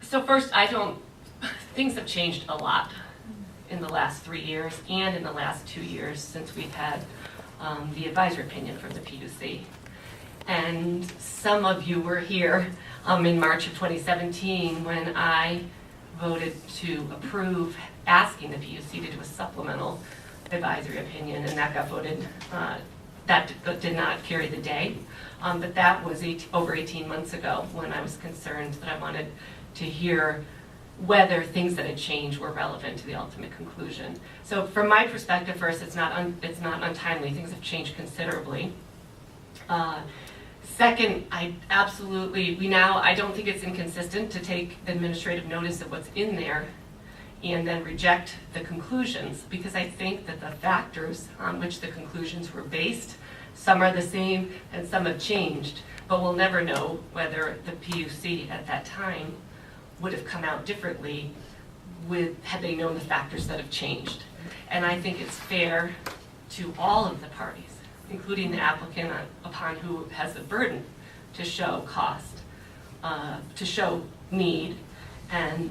So first, things have changed a lot in the last 3 years and in the last 2 years since we've had the advisory opinion from the PUC. And some of you were here in March of 2017 when I voted to approve asking the PUC to do a supplemental advisory opinion, and that got voted, that did not carry the day. But that was over 18 months ago when I was concerned that I wanted to hear whether things that had changed were relevant to the ultimate conclusion. So from my perspective, first, it's not untimely. Things have changed considerably. Second, I don't think it's inconsistent to take administrative notice of what's in there and then reject the conclusions, because I think that the factors on which the conclusions were based, some are the same and some have changed, but we'll never know whether the PUC at that time would have come out differently had they known the factors that have changed. And I think it's fair to all of the parties, including the applicant upon who has the burden to show cost, to show need, and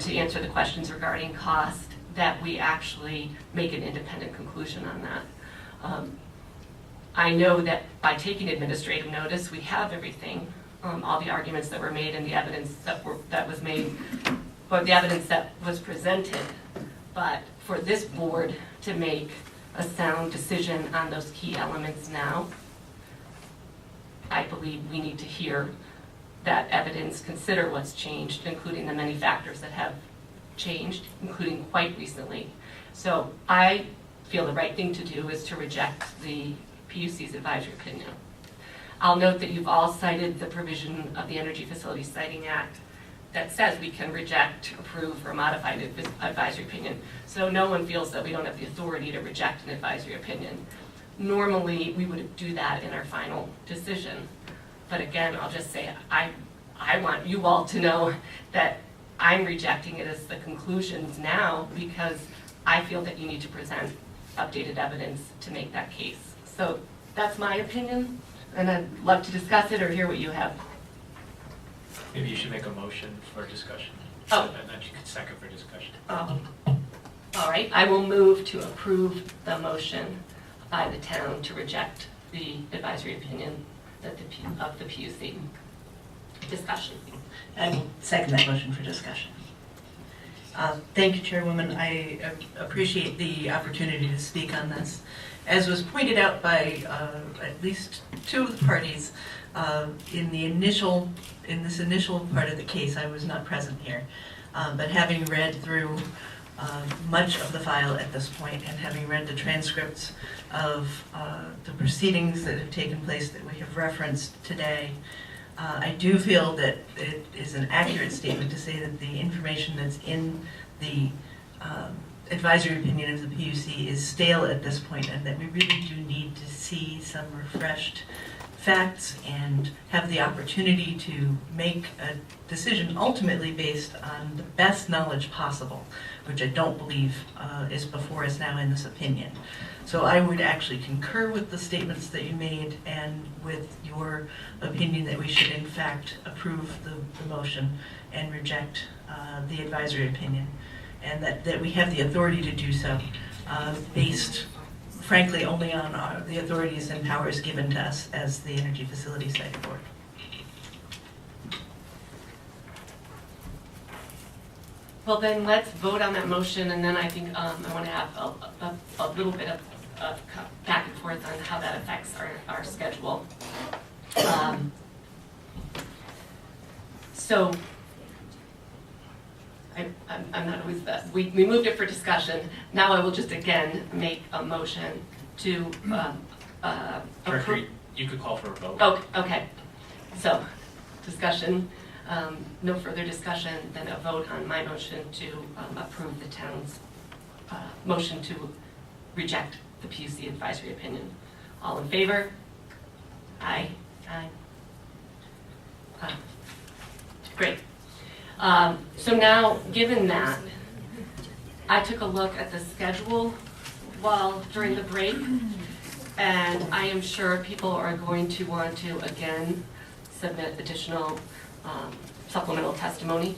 to answer the questions regarding cost, that we actually make an independent conclusion on that. I know that by taking administrative notice, we have everything, all the arguments that were made and the evidence that was made, or the evidence that was presented. But for this board to make a sound decision on those key elements now, I believe we need to hear that evidence, consider what's changed, including the many factors that have changed, including quite recently. So I feel the right thing to do is to reject the PUC's advisory opinion. I'll note that you've all cited the provision of the Energy Facility Siting Act that says we can reject, approve, or modify an advisory opinion. So no one feels that we don't have the authority to reject an advisory opinion. Normally, we would do that in our final decision. But again, I'll just say, I want you all to know that I'm rejecting it as the conclusions now, because I feel that you need to present updated evidence to make that case. So that's my opinion, and I'd love to discuss it or hear what you have. Maybe you should make a motion for discussion. Oh. And then you could second for discussion. All right, I will move to approve the motion by the town to reject the advisory opinion of the PUC. Discussion. I will second that motion for discussion. Thank you, Chairwoman. I appreciate the opportunity to speak on this. As was pointed out by at least two of the parties, in this initial part of the case, I was not present here. But having read through much of the file at this point, and having read the transcripts of the proceedings that have taken place that we have referenced today, I do feel that it is an accurate statement to say that the information that's in the advisory opinion of the PUC is stale at this point, and that we really do need to see some refreshed facts and have the opportunity to make a decision ultimately based on the best knowledge possible, which I don't believe is before us now in this opinion. So I would actually concur with the statements that you made and with your opinion that we should in fact approve the motion and reject the advisory opinion, and that we have the authority to do so based frankly only on the authorities and powers given to us as the Energy Facility Site Board. Well, then let's vote on that motion, and then I think I want to have a little bit of back and forth on how that affects our schedule. So I'm not always best. We moved it for discussion. Now I will just again make a motion to Director, you could call for a vote. Oh, okay. So discussion, no further discussion, then a vote on my motion to approve the town's motion to reject the PUC advisory opinion. All in favor? Aye. Aye. Great. So now, given that, I took a look at the schedule during the break, and I am sure people are going to want to again submit additional supplemental testimony.